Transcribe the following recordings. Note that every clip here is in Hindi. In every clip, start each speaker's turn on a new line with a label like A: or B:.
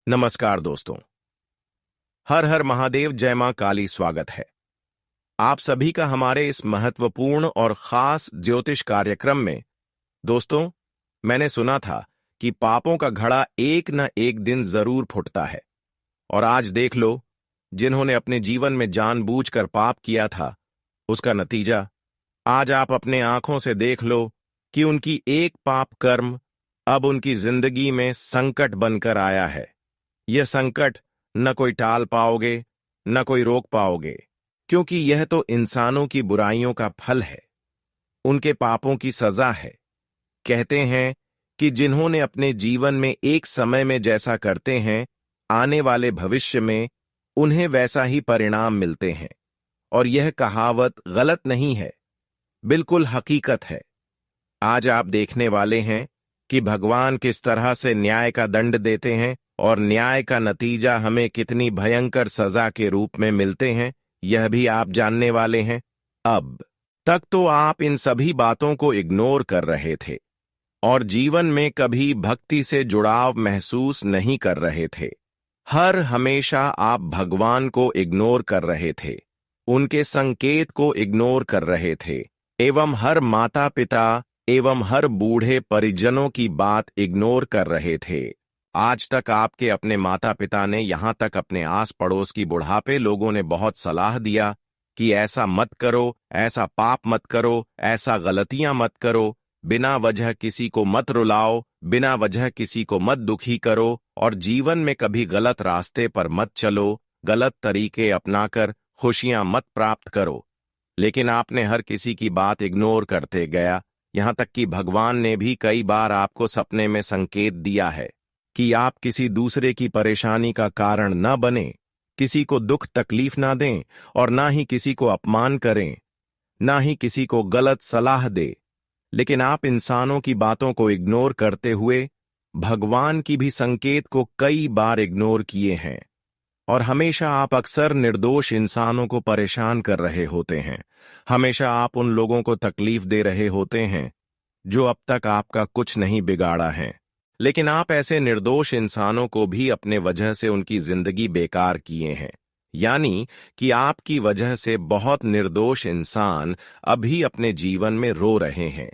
A: नमस्कार दोस्तों। हर हर महादेव, जय मां काली। स्वागत है आप सभी का हमारे इस महत्वपूर्ण और खास ज्योतिष कार्यक्रम में। दोस्तों, मैंने सुना था कि पापों का घड़ा एक न एक दिन जरूर फूटता है, और आज देख लो, जिन्होंने अपने जीवन में जानबूझकर पाप किया था, उसका नतीजा आज आप अपने आंखों से देख लो कि उनकी एक पाप कर्म अब उनकी जिंदगी में संकट बनकर आया है। यह संकट न कोई टाल पाओगे, न कोई रोक पाओगे, क्योंकि यह तो इंसानों की बुराइयों का फल है, उनके पापों की सजा है। कहते हैं कि जिन्होंने अपने जीवन में एक समय में जैसा करते हैं, आने वाले भविष्य में उन्हें वैसा ही परिणाम मिलते हैं। और यह कहावत गलत नहीं है, बिल्कुल हकीकत है। आज आप देखने वाले हैं कि भगवान किस तरह से न्याय का दंड देते हैं, और न्याय का नतीजा हमें कितनी भयंकर सजा के रूप में मिलते हैं, यह भी आप जानने वाले हैं। अब तक तो आप इन सभी बातों को इग्नोर कर रहे थे और जीवन में कभी भक्ति से जुड़ाव महसूस नहीं कर रहे थे। हर हमेशा आप भगवान को इग्नोर कर रहे थे, उनके संकेत को इग्नोर कर रहे थे, एवं हर माता पिता एवं हर बूढ़े परिजनों की बात इग्नोर कर रहे थे। आज तक आपके अपने माता पिता ने, यहां तक अपने आस पड़ोस की बुढ़ापे लोगों ने बहुत सलाह दिया कि ऐसा मत करो, ऐसा पाप मत करो, ऐसा गलतियां मत करो, बिना वजह किसी को मत रुलाओ, बिना वजह किसी को मत दुखी करो, और जीवन में कभी गलत रास्ते पर मत चलो, गलत तरीके अपनाकर खुशियां मत प्राप्त करो। लेकिन आपने हर किसी की बात इग्नोर करते गया। यहां तक कि भगवान ने भी कई बार आपको सपने में संकेत दिया है कि आप किसी दूसरे की परेशानी का कारण न बने, किसी को दुख तकलीफ ना दें, और ना ही किसी को अपमान करें, ना ही किसी को गलत सलाह दे। लेकिन आप इंसानों की बातों को इग्नोर करते हुए भगवान की भी संकेत को कई बार इग्नोर किए हैं, और हमेशा आप अक्सर निर्दोष इंसानों को परेशान कर रहे होते हैं। हमेशा आप उन लोगों को तकलीफ दे रहे होते हैं जो अब तक आपका कुछ नहीं बिगाड़ा है। लेकिन आप ऐसे निर्दोष इंसानों को भी अपने वजह से उनकी जिंदगी बेकार किए हैं, यानी कि आपकी वजह से बहुत निर्दोष इंसान अभी अपने जीवन में रो रहे हैं।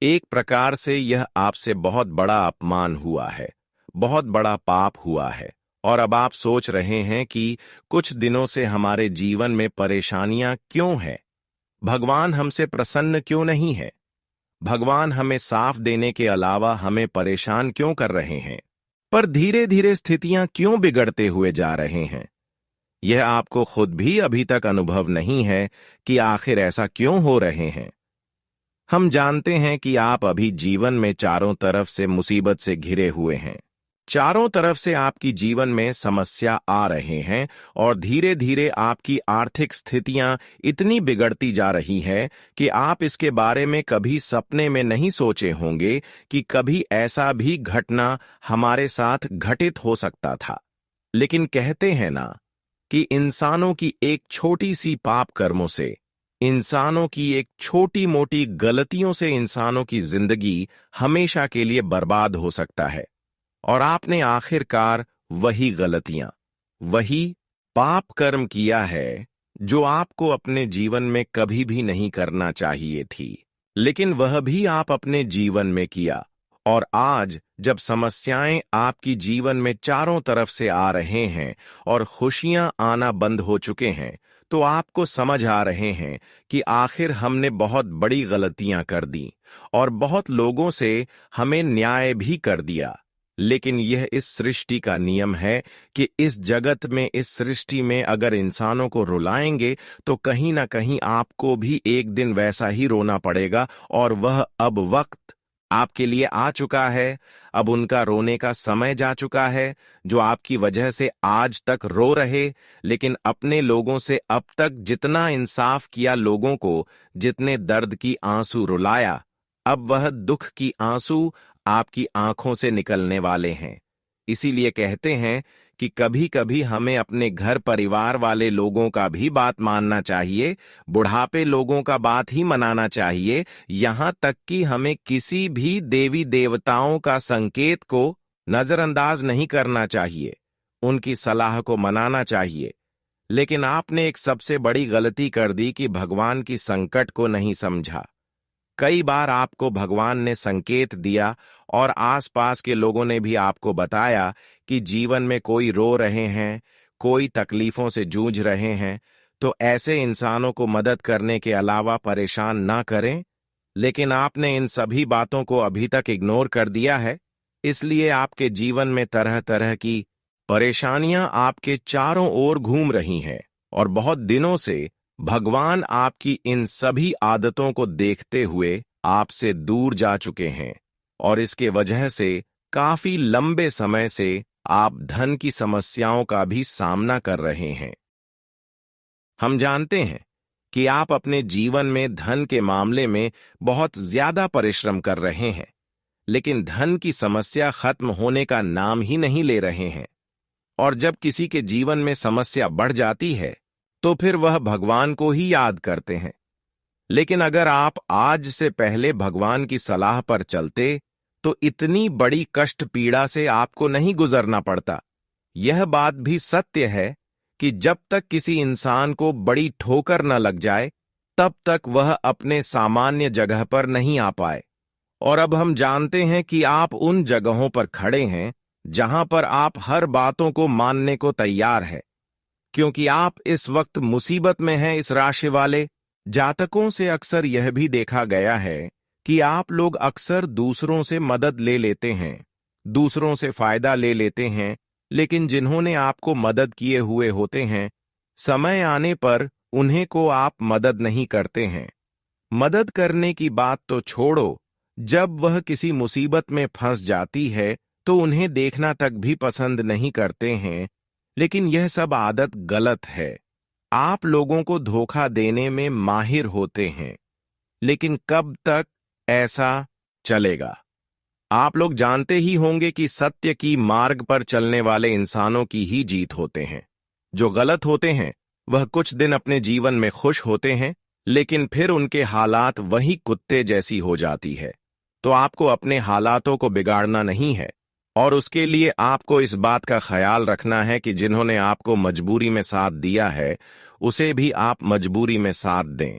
A: एक प्रकार से यह आपसे बहुत बड़ा अपमान हुआ है, बहुत बड़ा पाप हुआ है, और अब आप सोच रहे हैं कि कुछ दिनों से हमारे जीवन में परेशानियां क्यों हैं, भगवान हमसे प्रसन्न क्यों नहीं है, भगवान हमें साफ देने के अलावा हमें परेशान क्यों कर रहे हैं, पर धीरे धीरे स्थितियां क्यों बिगड़ते हुए जा रहे हैं। यह आपको खुद भी अभी तक अनुभव नहीं है कि आखिर ऐसा क्यों हो रहे हैं। हम जानते हैं कि आप अभी जीवन में चारों तरफ से मुसीबत से घिरे हुए हैं, चारों तरफ से आपकी जीवन में समस्या आ रहे हैं, और धीरे धीरे आपकी आर्थिक स्थितियां इतनी बिगड़ती जा रही है कि आप इसके बारे में कभी सपने में नहीं सोचे होंगे कि कभी ऐसा भी घटना हमारे साथ घटित हो सकता था। लेकिन कहते हैं ना कि इंसानों की एक छोटी सी पाप कर्मों से, इंसानों की एक छोटी मोटी गलतियों से इंसानों की जिंदगी हमेशा के लिए बर्बाद हो सकता है। और आपने आखिरकार वही गलतियां, वही पाप कर्म किया है जो आपको अपने जीवन में कभी भी नहीं करना चाहिए थी, लेकिन वह भी आप अपने जीवन में किया। और आज जब समस्याएं आपकी जीवन में चारों तरफ से आ रहे हैं और खुशियां आना बंद हो चुके हैं, तो आपको समझ आ रहे हैं कि आखिर हमने बहुत बड़ी गलतियां कर दी और बहुत लोगों से हमें न्याय भी कर दिया। लेकिन यह इस सृष्टि का नियम है कि इस जगत में, इस सृष्टि में अगर इंसानों को रुलाएंगे तो कहीं ना कहीं आपको भी एक दिन वैसा ही रोना पड़ेगा, और वह अब वक्त आपके लिए आ चुका है। अब उनका रोने का समय जा चुका है, जो आपकी वजह से आज तक रो रहे, लेकिन अपने लोगों से अब तक जितना इंसाफ किया, लोगों को जितने दर्द की आंसू रुलाया, अब वह दुख की आंसू आपकी आंखों से निकलने वाले हैं। इसीलिए कहते हैं कि कभी कभी हमें अपने घर परिवार वाले लोगों का भी बात मानना चाहिए, बुढ़ापे लोगों का बात ही मनाना चाहिए, यहां तक कि हमें किसी भी देवी देवताओं का संकेत को नजरअंदाज नहीं करना चाहिए। उनकी सलाह को मनाना चाहिए। लेकिन आपने एक सबसे बड़ी गलती कर दी कि भगवान की संकट को नहीं समझा। कई बार आपको भगवान ने संकेत दिया और आसपास के लोगों ने भी आपको बताया कि जीवन में कोई रो रहे हैं, कोई तकलीफों से जूझ रहे हैं, तो ऐसे इंसानों को मदद करने के अलावा परेशान ना करें। लेकिन आपने इन सभी बातों को अभी तक इग्नोर कर दिया है, इसलिए आपके जीवन में तरह तरह की परेशानियां आपके चारों ओर घूम रही हैं और बहुत दिनों से भगवान आपकी इन सभी आदतों को देखते हुए आपसे दूर जा चुके हैं और इसके वजह से काफी लंबे समय से आप धन की समस्याओं का भी सामना कर रहे हैं। हम जानते हैं कि आप अपने जीवन में धन के मामले में बहुत ज्यादा परिश्रम कर रहे हैं, लेकिन धन की समस्या खत्म होने का नाम ही नहीं ले रहे हैं। और जब किसी के जीवन में समस्या बढ़ जाती है तो फिर वह भगवान को ही याद करते हैं। लेकिन अगर आप आज से पहले भगवान की सलाह पर चलते तो इतनी बड़ी कष्ट पीड़ा से आपको नहीं गुजरना पड़ता। यह बात भी सत्य है कि जब तक किसी इंसान को बड़ी ठोकर न लग जाए तब तक वह अपने सामान्य जगह पर नहीं आ पाए। और अब हम जानते हैं कि आप उन जगहों पर खड़े हैं जहां पर आप हर बातों को मानने को तैयार है, क्योंकि आप इस वक्त मुसीबत में हैं। इस राशि वाले जातकों से अक्सर यह भी देखा गया है कि आप लोग अक्सर दूसरों से मदद ले लेते हैं, दूसरों से फायदा ले लेते हैं, लेकिन जिन्होंने आपको मदद किए हुए होते हैं, समय आने पर उन्हें को आप मदद नहीं करते हैं। मदद करने की बात तो छोड़ो, जब वह किसी मुसीबत में फंस जाती है तो उन्हें देखना तक भी पसंद नहीं करते हैं। लेकिन यह सब आदत गलत है। आप लोगों को धोखा देने में माहिर होते हैं, लेकिन कब तक ऐसा चलेगा? आप लोग जानते ही होंगे कि सत्य की मार्ग पर चलने वाले इंसानों की ही जीत होते हैं। जो गलत होते हैं वह कुछ दिन अपने जीवन में खुश होते हैं, लेकिन फिर उनके हालात वही कुत्ते जैसी हो जाती है। तो आपको अपने हालातों को बिगाड़ना नहीं है, और उसके लिए आपको इस बात का ख्याल रखना है कि जिन्होंने आपको मजबूरी में साथ दिया है उसे भी आप मजबूरी में साथ दें,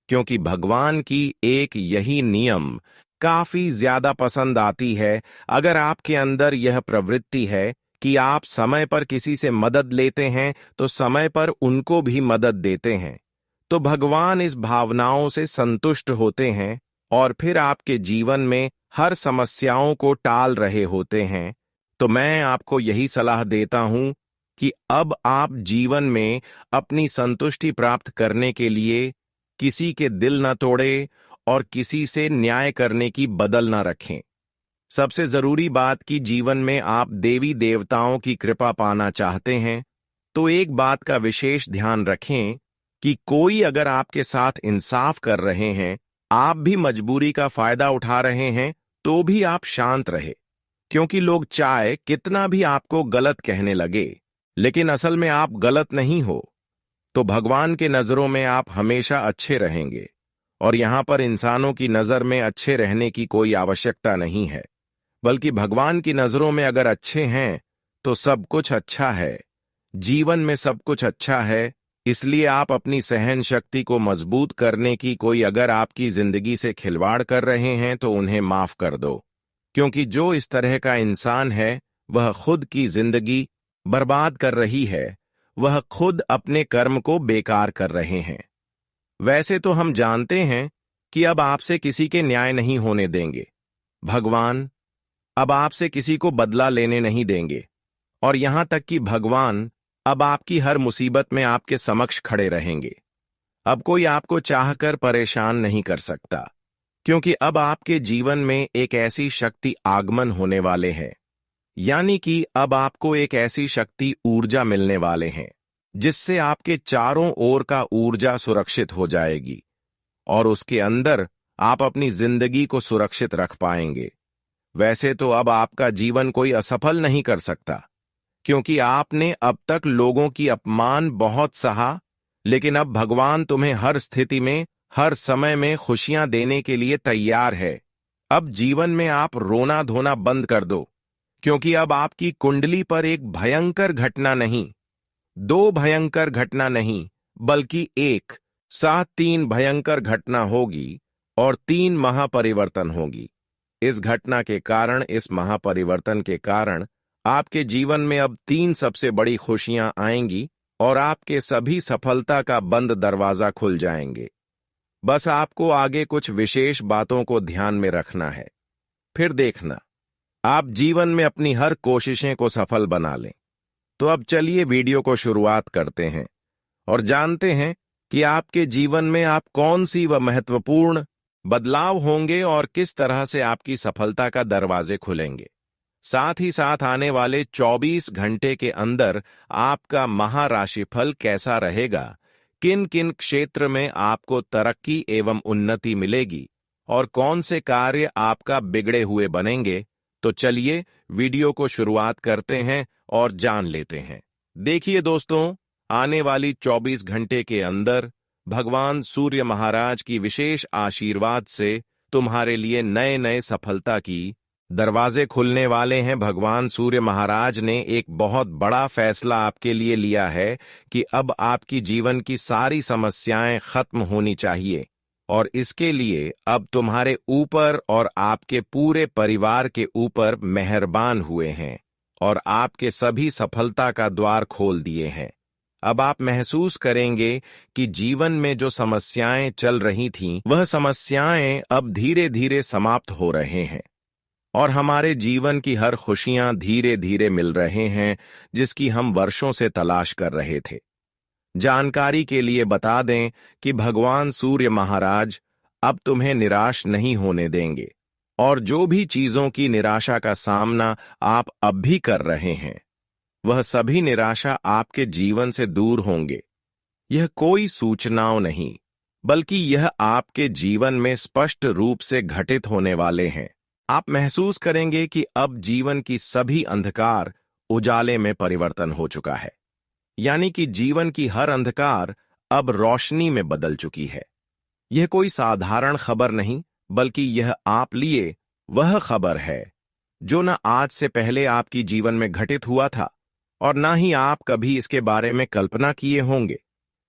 A: क्योंकि भगवान की एक यही नियम काफी ज्यादा पसंद आती है। अगर आपके अंदर यह प्रवृत्ति है कि आप समय पर किसी से मदद लेते हैं तो समय पर उनको भी मदद देते हैं, तो भगवान इस भावनाओं से संतुष्ट होते हैं और फिर आपके जीवन में हर समस्याओं को टाल रहे होते हैं। तो मैं आपको यही सलाह देता हूं कि अब आप जीवन में अपनी संतुष्टि प्राप्त करने के लिए किसी के दिल न तोड़े और किसी से न्याय करने की बदल न रखें। सबसे जरूरी बात कि जीवन में आप देवी देवताओं की कृपा पाना चाहते हैं तो एक बात का विशेष ध्यान रखें कि कोई अगर आपके साथ इंसाफ कर रहे हैं, आप भी मजबूरी का फायदा उठा रहे हैं, तो भी आप शांत रहे, क्योंकि लोग चाहे कितना भी आपको गलत कहने लगे, लेकिन असल में आप गलत नहीं हो। तो भगवान के नजरों में आप हमेशा अच्छे रहेंगे, और यहां पर इंसानों की नजर में अच्छे रहने की कोई आवश्यकता नहीं है, बल्कि भगवान की नजरों में अगर अच्छे हैं तो सब कुछ अच्छा है, जीवन में सब कुछ अच्छा है। इसलिए आप अपनी सहन शक्ति को मजबूत करने की कोई अगर आपकी जिंदगी से खिलवाड़ कर रहे हैं तो उन्हें माफ कर दो, क्योंकि जो इस तरह का इंसान है वह खुद की जिंदगी बर्बाद कर रही है, वह खुद अपने कर्म को बेकार कर रहे हैं। वैसे तो हम जानते हैं कि अब आपसे किसी के न्याय नहीं होने देंगे। भगवान अब आपसे किसी को बदला लेने नहीं देंगे, और यहां तक कि भगवान अब आपकी हर मुसीबत में आपके समक्ष खड़े रहेंगे। अब कोई आपको चाहकर परेशान नहीं कर सकता, क्योंकि अब आपके जीवन में एक ऐसी शक्ति आगमन होने वाले हैं, यानी कि अब आपको एक ऐसी शक्ति ऊर्जा मिलने वाले हैं जिससे आपके चारों ओर का ऊर्जा सुरक्षित हो जाएगी, और उसके अंदर आप अपनी जिंदगी को सुरक्षित रख पाएंगे। वैसे तो अब आपका जीवन कोई असफल नहीं कर सकता, क्योंकि आपने अब तक लोगों की अपमान बहुत सहा, लेकिन अब भगवान तुम्हें हर स्थिति में, हर समय में खुशियां देने के लिए तैयार है। अब जीवन में आप रोना धोना बंद कर दो, क्योंकि अब आपकी कुंडली पर एक भयंकर घटना नहीं, दो भयंकर घटना नहीं, बल्कि एक साथ तीन भयंकर घटना होगी और तीन महापरिवर्तन होगी। इस घटना के कारण, इस महापरिवर्तन के कारण आपके जीवन में अब तीन सबसे बड़ी खुशियां आएंगी और आपके सभी सफलता का बंद दरवाजा खुल जाएंगे। बस आपको आगे कुछ विशेष बातों को ध्यान में रखना है, फिर देखना आप जीवन में अपनी हर कोशिशें को सफल बना लें। तो अब चलिए वीडियो को शुरुआत करते हैं और जानते हैं कि आपके जीवन में आप कौन सी व महत्वपूर्ण बदलाव होंगे और किस तरह से आपकी सफलता का दरवाजे खुलेंगे। साथ ही साथ आने वाले 24 घंटे के अंदर आपका महाराशिफल कैसा रहेगा, किन किन क्षेत्र में आपको तरक्की एवं उन्नति मिलेगी और कौन से कार्य आपका बिगड़े हुए बनेंगे। तो चलिए वीडियो को शुरुआत करते हैं और जान लेते हैं। देखिए दोस्तों, आने वाली 24 घंटे के अंदर भगवान सूर्य महाराज की विशेष आशीर्वाद से तुम्हारे लिए नए नए सफलता की दरवाजे खुलने वाले हैं। भगवान सूर्य महाराज ने एक बहुत बड़ा फैसला आपके लिए लिया है कि अब आपकी जीवन की सारी समस्याएं खत्म होनी चाहिए और इसके लिए अब तुम्हारे ऊपर और आपके पूरे परिवार के ऊपर मेहरबान हुए हैं और आपके सभी सफलता का द्वार खोल दिए हैं। अब आप महसूस करेंगे कि जीवन में जो समस्याएं चल रही थीं, वह समस्याएं अब धीरे धीरे समाप्त हो रहे हैं और हमारे जीवन की हर खुशियां धीरे धीरे मिल रहे हैं, जिसकी हम वर्षों से तलाश कर रहे थे। जानकारी के लिए बता दें कि भगवान सूर्य महाराज अब तुम्हें निराश नहीं होने देंगे और जो भी चीजों की निराशा का सामना आप अब भी कर रहे हैं, वह सभी निराशा आपके जीवन से दूर होंगे। यह कोई सूचनाओं नहीं, बल्कि यह आपके जीवन में स्पष्ट रूप से घटित होने वाले हैं। आप महसूस करेंगे कि अब जीवन की सभी अंधकार उजाले में परिवर्तन हो चुका है, यानी कि जीवन की हर अंधकार अब रोशनी में बदल चुकी है। यह कोई साधारण खबर नहीं, बल्कि यह आप लिए वह खबर है जो न आज से पहले आपकी जीवन में घटित हुआ था और ना ही आप कभी इसके बारे में कल्पना किए होंगे,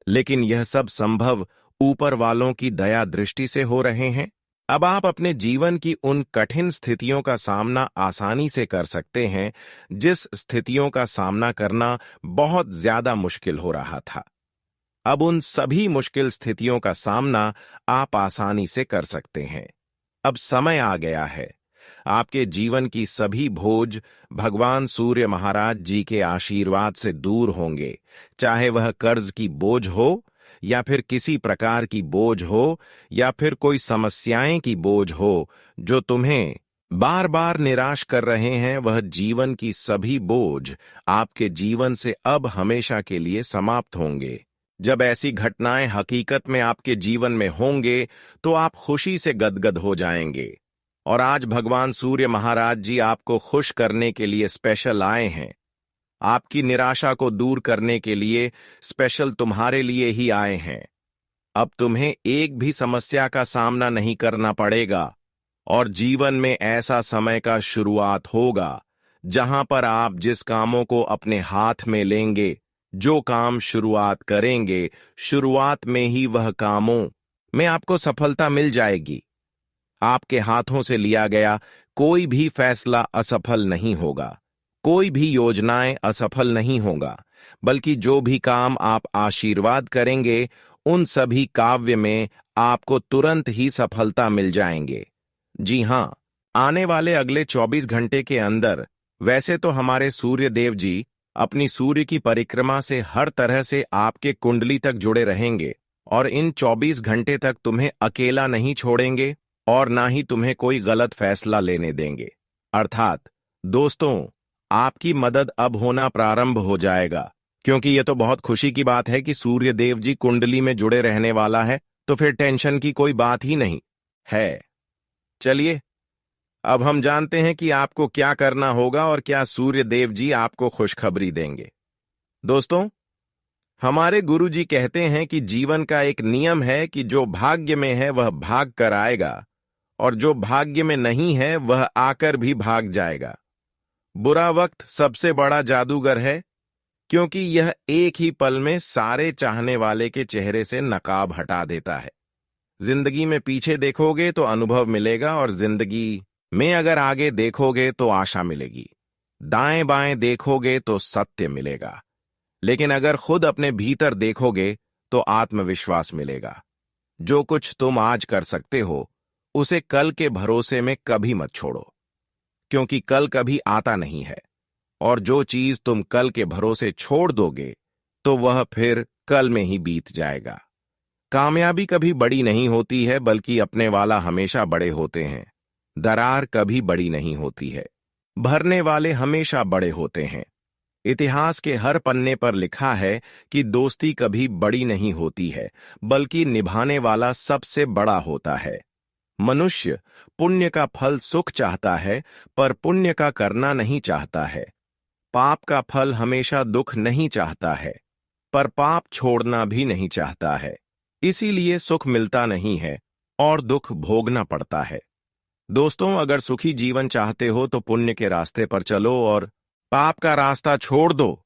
A: लेकिन यह सब संभव ऊपर वालों की दया दृष्टि से हो रहे हैं। अब आप अपने जीवन की उन कठिन स्थितियों का सामना आसानी से कर सकते हैं जिस स्थितियों का सामना करना बहुत ज्यादा मुश्किल हो रहा था। अब उन सभी मुश्किल स्थितियों का सामना आप आसानी से कर सकते हैं। अब समय आ गया है। आपके जीवन की सभी बोझ भगवान सूर्य महाराज जी के आशीर्वाद से दूर होंगे, चाहे वह कर्ज की बोझ हो या फिर किसी प्रकार की बोझ हो या फिर कोई समस्याएं की बोझ हो जो तुम्हें बार बार निराश कर रहे हैं। वह जीवन की सभी बोझ आपके जीवन से अब हमेशा के लिए समाप्त होंगे। जब ऐसी घटनाएं हकीकत में आपके जीवन में होंगे तो आप खुशी से गदगद हो जाएंगे। और आज भगवान सूर्य महाराज जी आपको खुश करने के लिए स्पेशल आए हैं। आपकी निराशा को दूर करने के लिए स्पेशल तुम्हारे लिए ही आए हैं। अब तुम्हें एक भी समस्या का सामना नहीं करना पड़ेगा और जीवन में ऐसा समय का शुरुआत होगा जहां पर आप जिस कामों को अपने हाथ में लेंगे, जो काम शुरुआत करेंगे, शुरुआत में ही वह कामों में आपको सफलता मिल जाएगी। आपके हाथों से लिया गया कोई भी फैसला असफल नहीं होगा, कोई भी योजनाएं असफल नहीं होगा, बल्कि जो भी काम आप आशीर्वाद करेंगे उन सभी काव्य में आपको तुरंत ही सफलता मिल जाएंगे। जी हां, आने वाले अगले 24 घंटे के अंदर वैसे तो हमारे सूर्य देव जी अपनी सूर्य की परिक्रमा से हर तरह से आपके कुंडली तक जुड़े रहेंगे और इन 24 घंटे तक तुम्हें अकेला नहीं छोड़ेंगे और ना ही तुम्हें कोई गलत फैसला लेने देंगे। अर्थात दोस्तों, आपकी मदद अब होना प्रारंभ हो जाएगा, क्योंकि यह तो बहुत खुशी की बात है कि सूर्य देव जी कुंडली में जुड़े रहने वाला है, तो फिर टेंशन की कोई बात ही नहीं है। चलिए अब हम जानते हैं कि आपको क्या करना होगा और क्या सूर्य देव जी आपको खुशखबरी देंगे। दोस्तों, हमारे गुरुजी कहते हैं कि जीवन का एक नियम है कि जो भाग्य में है वह भाग कर आएगा और जो भाग्य में नहीं है वह आकर भी भाग जाएगा। बुरा वक्त सबसे बड़ा जादूगर है, क्योंकि यह एक ही पल में सारे चाहने वाले के चेहरे से नकाब हटा देता है। जिंदगी में पीछे देखोगे तो अनुभव मिलेगा, और जिंदगी में अगर आगे देखोगे तो आशा मिलेगी। दाएं बाएं देखोगे तो सत्य मिलेगा, लेकिन अगर खुद अपने भीतर देखोगे तो आत्मविश्वास मिलेगा। जो कुछ तुम आज कर सकते हो, उसे कल के भरोसे में कभी मत छोड़ो, क्योंकि कल कभी आता नहीं है। और जो चीज तुम कल के भरोसे छोड़ दोगे, तो वह फिर कल में ही बीत जाएगा। कामयाबी कभी बड़ी नहीं होती है, बल्कि अपने वाला हमेशा बड़े होते हैं। दरार कभी बड़ी नहीं होती है, भरने वाले हमेशा बड़े होते हैं। इतिहास के हर पन्ने पर लिखा है कि दोस्ती कभी बड़ी नहीं होती है, बल्कि निभाने वाला सबसे बड़ा होता है। मनुष्य पुण्य का फल सुख चाहता है, पर पुण्य का करना नहीं चाहता है। पाप का फल हमेशा दुख नहीं चाहता है, पर पाप छोड़ना भी नहीं चाहता है। इसीलिए सुख मिलता नहीं है और दुख भोगना पड़ता है। दोस्तों, अगर सुखी जीवन चाहते हो तो पुण्य के रास्ते पर चलो और पाप का रास्ता छोड़ दो।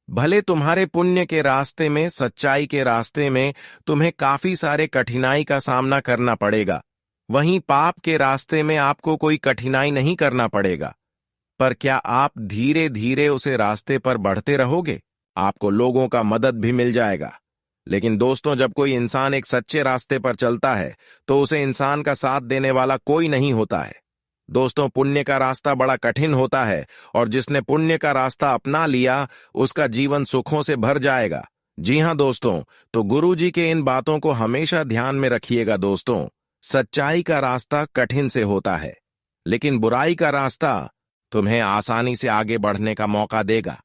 A: भले तुम्हारे पुण्य के रास्ते में, सच्चाई के रास्ते में तुम्हें काफी सारे कठिनाई का सामना करना पड़ेगा, वहीं पाप के रास्ते में आपको कोई कठिनाई नहीं करना पड़ेगा। पर क्या आप धीरे धीरे उसे रास्ते पर बढ़ते रहोगे? आपको लोगों का मदद भी मिल जाएगा। लेकिन दोस्तों, जब कोई इंसान एक सच्चे रास्ते पर चलता है तो उसे इंसान का साथ देने वाला कोई नहीं होता है। दोस्तों, पुण्य का रास्ता बड़ा कठिन होता है, और जिसने पुण्य का रास्ता अपना लिया उसका जीवन सुखों से भर जाएगा। जी हां दोस्तों, तो गुरुजी के इन बातों को हमेशा ध्यान में रखिएगा। दोस्तों, सच्चाई का रास्ता कठिन से होता है, लेकिन बुराई का रास्ता तुम्हें आसानी से आगे बढ़ने का मौका देगा।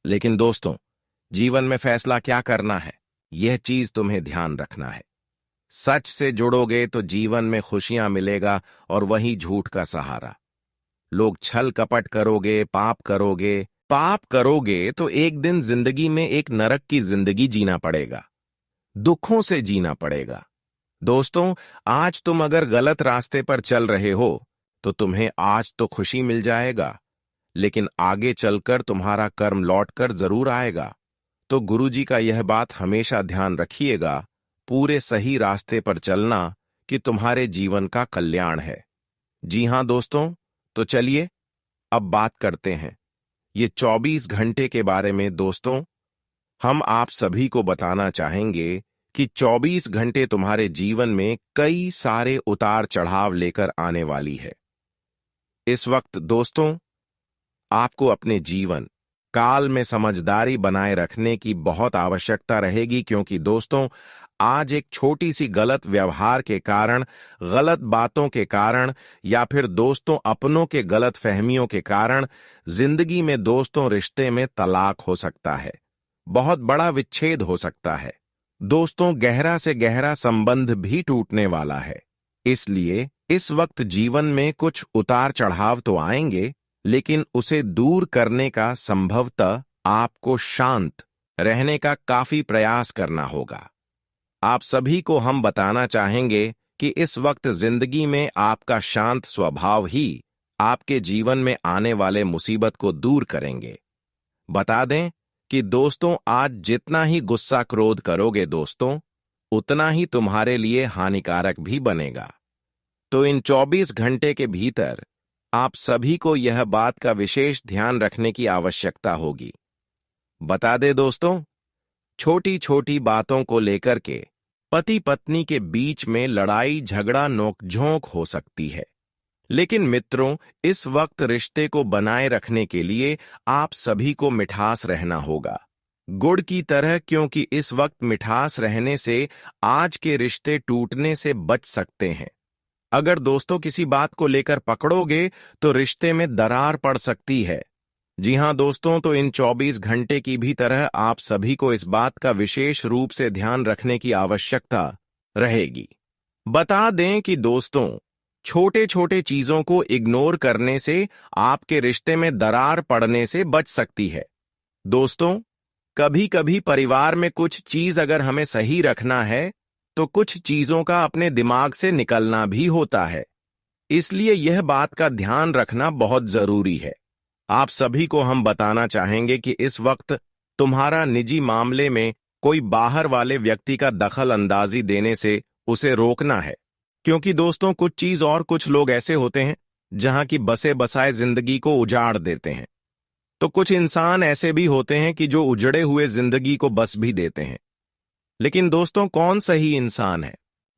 A: लेकिन दोस्तों, जीवन में फैसला क्या करना है, यह चीज तुम्हें ध्यान रखना है। सच से जुड़ोगे तो जीवन में खुशियां मिलेगा, और वही झूठ का सहारा। लोग छल कपट करोगे, पाप करोगे तो एक दिन जिंदगी में एक नरक की जिंदगी जीना पड़ेगा, दुखों से जीना पड़ेगा। दोस्तों, आज तुम अगर गलत रास्ते पर चल रहे हो तो तुम्हें आज तो खुशी मिल जाएगा, लेकिन आगे चलकर तुम्हारा कर्म लौटकर जरूर आएगा। तो गुरुजी का यह बात हमेशा ध्यान रखिएगा, पूरे सही रास्ते पर चलना कि तुम्हारे जीवन का कल्याण है। जी हां दोस्तों, तो चलिए अब बात करते हैं ये 24 घंटे के बारे में। दोस्तों, हम आप सभी को बताना चाहेंगे कि 24 घंटे तुम्हारे जीवन में कई सारे उतार चढ़ाव लेकर आने वाली है। इस वक्त दोस्तों, आपको अपने जीवन काल में समझदारी बनाए रखने की बहुत आवश्यकता रहेगी, क्योंकि दोस्तों, आज एक छोटी सी गलत व्यवहार के कारण, गलत बातों के कारण, या फिर दोस्तों अपनों के गलत फहमियों के कारण जिंदगी में दोस्तों रिश्ते में तलाक हो सकता है, बहुत बड़ा विच्छेद हो सकता है। दोस्तों, गहरा से गहरा संबंध भी टूटने वाला है। इसलिए इस वक्त जीवन में कुछ उतार चढ़ाव तो आएंगे, लेकिन उसे दूर करने का संभवतः आपको शांत रहने का काफी प्रयास करना होगा। आप सभी को हम बताना चाहेंगे कि इस वक्त जिंदगी में आपका शांत स्वभाव ही आपके जीवन में आने वाले मुसीबत को दूर करेंगे। बता दें कि दोस्तों, आज जितना ही गुस्सा क्रोध करोगे दोस्तों, उतना ही तुम्हारे लिए हानिकारक भी बनेगा। तो इन 24 घंटे के भीतर आप सभी को यह बात का विशेष ध्यान रखने की आवश्यकता होगी। बता दे दोस्तों, छोटी छोटी बातों को लेकर के पति पत्नी के बीच में लड़ाई झगड़ा नोकझोंक हो सकती है, लेकिन मित्रों, इस वक्त रिश्ते को बनाए रखने के लिए आप सभी को मिठास रहना होगा, गुड़ की तरह, क्योंकि इस वक्त मिठास रहने से आज के रिश्ते टूटने से बच सकते हैं। अगर दोस्तों किसी बात को लेकर पकड़ोगे तो रिश्ते में दरार पड़ सकती है। जी हां दोस्तों, तो इन 24 घंटे की भी तरह आप सभी को इस बात का विशेष रूप से ध्यान रखने की आवश्यकता रहेगी। बता दें कि दोस्तों, छोटे छोटे चीजों को इग्नोर करने से आपके रिश्ते में दरार पड़ने से बच सकती है। दोस्तों, कभी कभी परिवार में कुछ चीज अगर हमें सही रखना है तो कुछ चीजों का अपने दिमाग से निकलना भी होता है। इसलिए यह बात का ध्यान रखना बहुत जरूरी है। आप सभी को हम बताना चाहेंगे कि इस वक्त तुम्हारा निजी मामले में कोई बाहर वाले व्यक्ति का दखल अंदाजी देने से उसे रोकना है। क्योंकि दोस्तों, कुछ चीज और कुछ लोग ऐसे होते हैं जहां की बसे बसाए जिंदगी को उजाड़ देते हैं, तो कुछ इंसान ऐसे भी होते हैं कि जो उजड़े हुए जिंदगी को बस भी देते हैं। लेकिन दोस्तों, कौन सही इंसान है,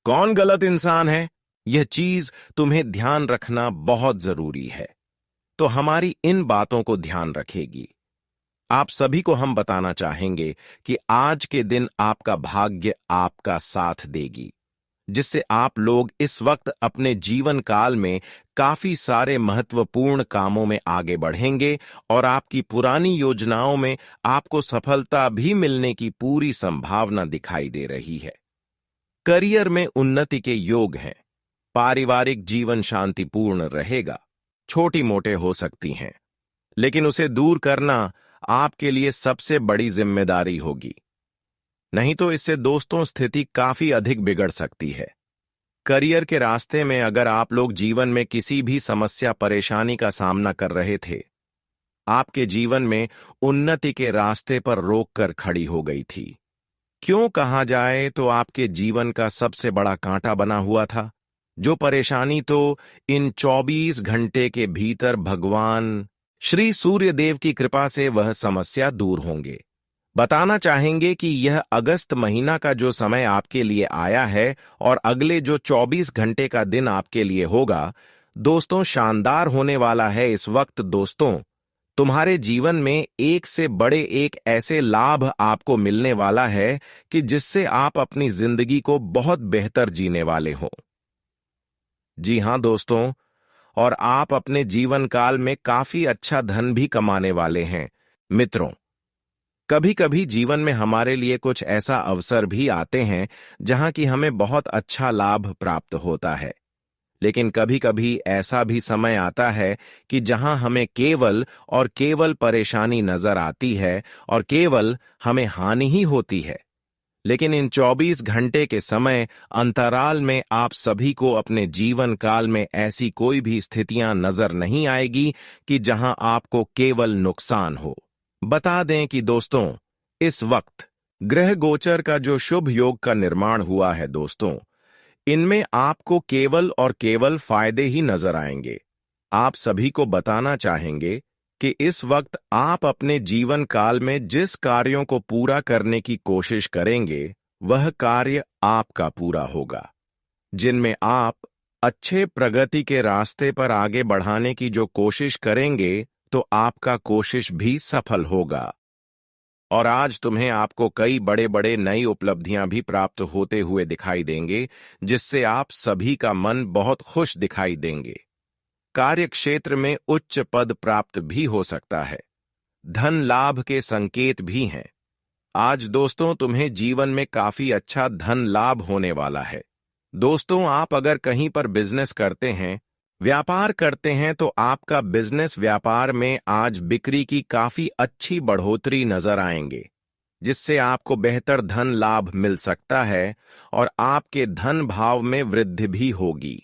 A: कौन गलत इंसान है, यह चीज तुम्हें ध्यान रखना बहुत जरूरी है। तो हमारी इन बातों को ध्यान रखेगी। आप सभी को हम बताना चाहेंगे कि आज के दिन आपका भाग्य आपका साथ देगी, जिससे आप लोग इस वक्त अपने जीवन काल में काफी सारे महत्वपूर्ण कामों में आगे बढ़ेंगे और आपकी पुरानी योजनाओं में आपको सफलता भी मिलने की पूरी संभावना दिखाई दे रही है। करियर में उन्नति के योग हैं। पारिवारिक जीवन शांतिपूर्ण रहेगा। छोटी मोटे हो सकती हैं, लेकिन उसे दूर करना आपके लिए सबसे बड़ी जिम्मेदारी होगी। नहीं तो इससे दोस्तों स्थिति काफी अधिक बिगड़ सकती है। करियर के रास्ते में अगर आप लोग जीवन में किसी भी समस्या परेशानी का सामना कर रहे थे, आपके जीवन में उन्नति के रास्ते पर रोक कर खड़ी हो गई थी। क्यों कहा जाए तो आपके जीवन का सबसे बड़ा कांटा बना हुआ था। जो परेशानी तो इन 24 घंटे के भीतर भगवान श्री सूर्य देव की कृपा से वह समस्या दूर होंगे। बताना चाहेंगे कि यह अगस्त महीना का जो समय आपके लिए आया है और अगले जो 24 घंटे का दिन आपके लिए होगा, दोस्तों शानदार होने वाला है। इस वक्त दोस्तों तुम्हारे जीवन में एक से बड़े एक ऐसे लाभ आपको मिलने वाला है कि जिससे आप अपनी जिंदगी को बहुत बेहतर जीने वाले हो। जी हां दोस्तों, और आप अपने जीवन काल में काफी अच्छा धन भी कमाने वाले हैं। मित्रों, कभी कभी जीवन में हमारे लिए कुछ ऐसा अवसर भी आते हैं जहां की हमें बहुत अच्छा लाभ प्राप्त होता है, लेकिन कभी कभी ऐसा भी समय आता है कि जहां हमें केवल और केवल परेशानी नजर आती है और केवल हमें हानि ही होती है। लेकिन इन 24 घंटे के समय अंतराल में आप सभी को अपने जीवन काल में ऐसी कोई भी स्थितियां नजर नहीं आएगी कि जहां आपको केवल नुकसान हो। बता दें कि दोस्तों इस वक्त ग्रह गोचर का जो शुभ योग का निर्माण हुआ है दोस्तों, इनमें आपको केवल और केवल फायदे ही नजर आएंगे। आप सभी को बताना चाहेंगे कि इस वक्त आप अपने जीवन काल में जिस कार्यों को पूरा करने की कोशिश करेंगे वह कार्य आपका पूरा होगा, जिनमें आप अच्छे प्रगति के रास्ते पर आगे बढ़ाने की जो कोशिश करेंगे तो आपका कोशिश भी सफल होगा। और आज तुम्हें आपको कई बड़े बड़े नई उपलब्धियां भी प्राप्त होते हुए दिखाई देंगे, जिससे आप सभी का मन बहुत खुश दिखाई देंगे। कार्य क्षेत्र में उच्च पद प्राप्त भी हो सकता है। धन लाभ के संकेत भी हैं। आज दोस्तों तुम्हें जीवन में काफी अच्छा धन लाभ होने वाला है। दोस्तों, आप अगर कहीं पर बिजनेस करते हैं, व्यापार करते हैं, तो आपका बिजनेस व्यापार में आज बिक्री की काफी अच्छी बढ़ोतरी नजर आएंगे, जिससे आपको बेहतर धन लाभ मिल सकता है और आपके धन भाव में वृद्धि भी होगी।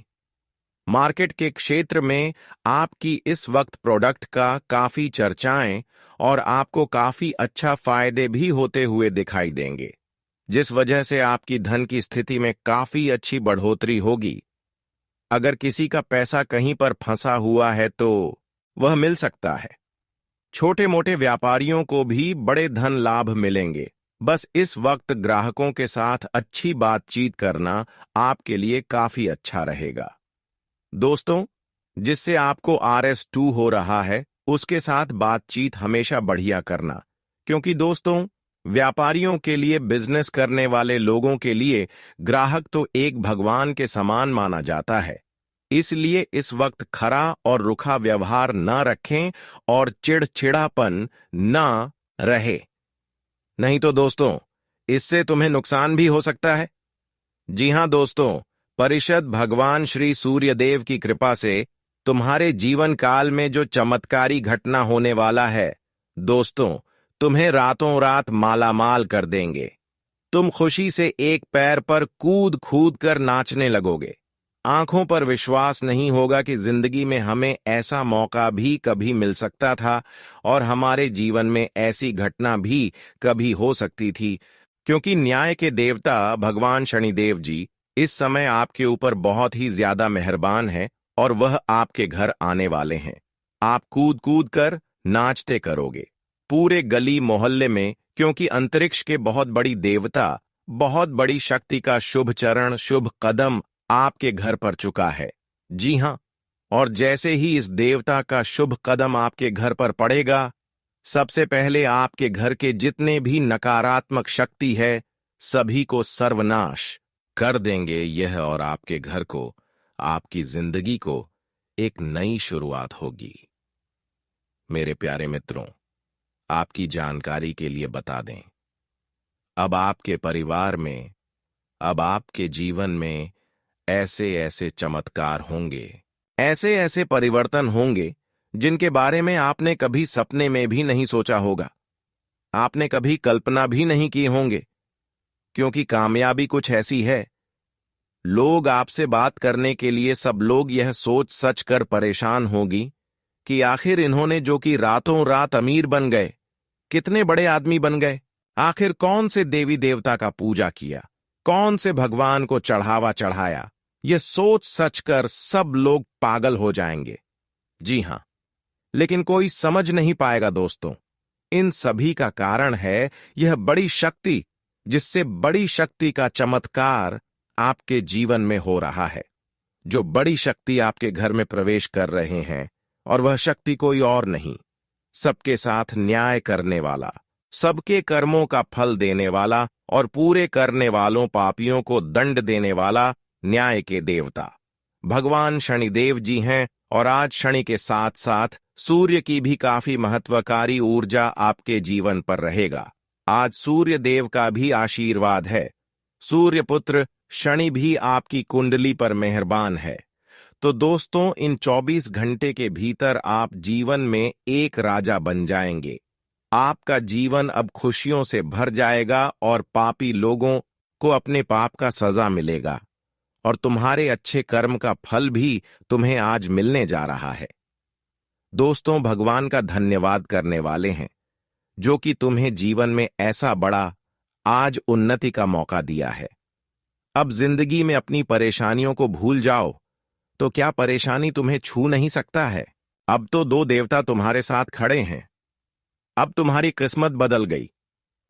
A: मार्केट के क्षेत्र में आपकी इस वक्त प्रोडक्ट का काफी चर्चाएं और आपको काफी अच्छा फायदे भी होते हुए दिखाई देंगे, जिस वजह से आपकी धन की स्थिति में काफी अच्छी बढ़ोतरी होगी। अगर किसी का पैसा कहीं पर फंसा हुआ है तो वह मिल सकता है। छोटे मोटे व्यापारियों को भी बड़े धन लाभ मिलेंगे। बस इस वक्त ग्राहकों के साथ अच्छी बातचीत करना आपके लिए काफी अच्छा रहेगा दोस्तों, जिससे आपको RS2 हो रहा है उसके साथ बातचीत हमेशा बढ़िया करना, क्योंकि दोस्तों व्यापारियों के लिए, बिजनेस करने वाले लोगों के लिए ग्राहक तो एक भगवान के समान माना जाता है। इसलिए इस वक्त खरा और रुखा व्यवहार न रखें और चिड़चिड़ापन न रहे, नहीं तो दोस्तों इससे तुम्हें नुकसान भी हो सकता है। जी हां दोस्तों, परिषद भगवान श्री सूर्यदेव की कृपा से तुम्हारे जीवन काल में जो चमत्कारी घटना होने वाला है दोस्तों, तुम्हें रातों रात मालामाल कर देंगे। तुम खुशी से एक पैर पर कूद कूद कर नाचने लगोगे। आंखों पर विश्वास नहीं होगा कि जिंदगी में हमें ऐसा मौका भी कभी मिल सकता था और हमारे जीवन में ऐसी घटना भी कभी हो सकती थी, क्योंकि न्याय के देवता भगवान शनिदेव जी इस समय आपके ऊपर बहुत ही ज्यादा मेहरबान हैं और वह आपके घर आने वाले हैं। आप कूद कूद कर नाचते करोगे पूरे गली मोहल्ले में, क्योंकि अंतरिक्ष के बहुत बड़ी देवता, बहुत बड़ी शक्ति का शुभ चरण, शुभ कदम आपके घर पर चुका है। जी हां, और जैसे ही इस देवता का शुभ कदम आपके घर पर पड़ेगा, सबसे पहले आपके घर के जितने भी नकारात्मक शक्ति है सभी को सर्वनाश कर देंगे यह, और आपके घर को, आपकी जिंदगी को एक नई शुरुआत होगी। मेरे प्यारे मित्रों, आपकी जानकारी के लिए बता दें, अब आपके परिवार में, अब आपके जीवन में ऐसे ऐसे चमत्कार होंगे, ऐसे ऐसे परिवर्तन होंगे जिनके बारे में आपने कभी सपने में भी नहीं सोचा होगा, आपने कभी कल्पना भी नहीं की होंगे। क्योंकि कामयाबी कुछ ऐसी है, लोग आपसे बात करने के लिए सब लोग यह सोच सच कर परेशान होगी कि आखिर इन्होंने जो कि रातों रात अमीर बन गए, कितने बड़े आदमी बन गए, आखिर कौन से देवी देवता का पूजा किया, कौन से भगवान को चढ़ावा चढ़ाया, यह सोच सच कर सब लोग पागल हो जाएंगे। जी हां, लेकिन कोई समझ नहीं पाएगा दोस्तों, इन सभी का कारण है यह बड़ी शक्ति, जिससे बड़ी शक्ति का चमत्कार आपके जीवन में हो रहा है। जो बड़ी शक्ति आपके घर में प्रवेश कर रहे हैं, और वह शक्ति कोई और नहीं, सबके साथ न्याय करने वाला, सबके कर्मों का फल देने वाला और पूरे करने वालों पापियों को दंड देने वाला न्याय के देवता भगवान शनिदेव जी हैं। और आज शनि के साथ साथ सूर्य की भी काफी महत्वकारी ऊर्जा आपके जीवन पर रहेगा। आज सूर्य देव का भी आशीर्वाद है। सूर्य पुत्र शनि भी आपकी कुंडली पर मेहरबान है। तो दोस्तों, इन 24 घंटे के भीतर आप जीवन में एक राजा बन जाएंगे। आपका जीवन अब खुशियों से भर जाएगा और पापी लोगों को अपने पाप का सजा मिलेगा, और तुम्हारे अच्छे कर्म का फल भी तुम्हें आज मिलने जा रहा है। दोस्तों, भगवान का धन्यवाद करने वाले हैं जो कि तुम्हें जीवन में ऐसा बड़ा आज उन्नति का मौका दिया है। अब जिंदगी में अपनी परेशानियों को भूल जाओ, तो क्या परेशानी तुम्हें छू नहीं सकता है? अब तो दो देवता तुम्हारे साथ खड़े हैं। अब तुम्हारी किस्मत बदल गई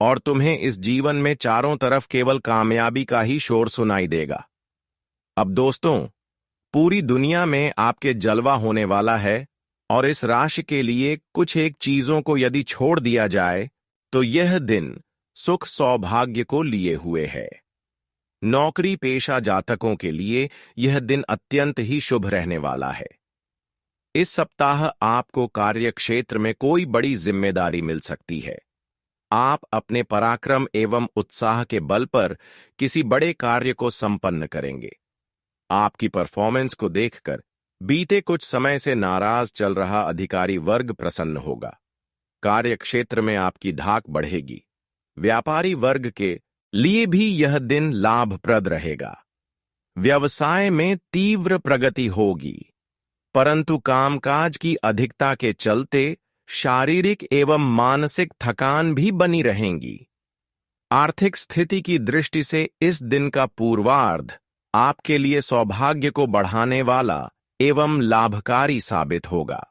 A: और तुम्हें इस जीवन में चारों तरफ केवल कामयाबी का ही शोर सुनाई देगा। अब दोस्तों, पूरी दुनिया में आपके जलवा होने वाला है, और इस राशि के लिए कुछ एक चीजों को यदि छोड़ दिया जाए तो यह दिन सुख सौभाग्य को लिए हुए है। नौकरी पेशा जातकों के लिए यह दिन अत्यंत ही शुभ रहने वाला है। इस सप्ताह आपको कार्यक्षेत्र में कोई बड़ी जिम्मेदारी मिल सकती है। आप अपने पराक्रम एवं उत्साह के बल पर किसी बड़े कार्य को संपन्न करेंगे। आपकी परफॉर्मेंस को देखकर बीते कुछ समय से नाराज चल रहा अधिकारी वर्ग प्रसन्न होगा। कार्यक्षेत्र में आपकी धाक बढ़ेगी। व्यापारी वर्ग के लिए भी यह दिन लाभप्रद रहेगा। व्यवसाय में तीव्र प्रगति होगी, परंतु कामकाज की अधिकता के चलते शारीरिक एवं मानसिक थकान भी बनी रहेंगी। आर्थिक स्थिति की दृष्टि से इस दिन का पूर्वार्ध आपके लिए सौभाग्य को बढ़ाने वाला एवं लाभकारी साबित होगा।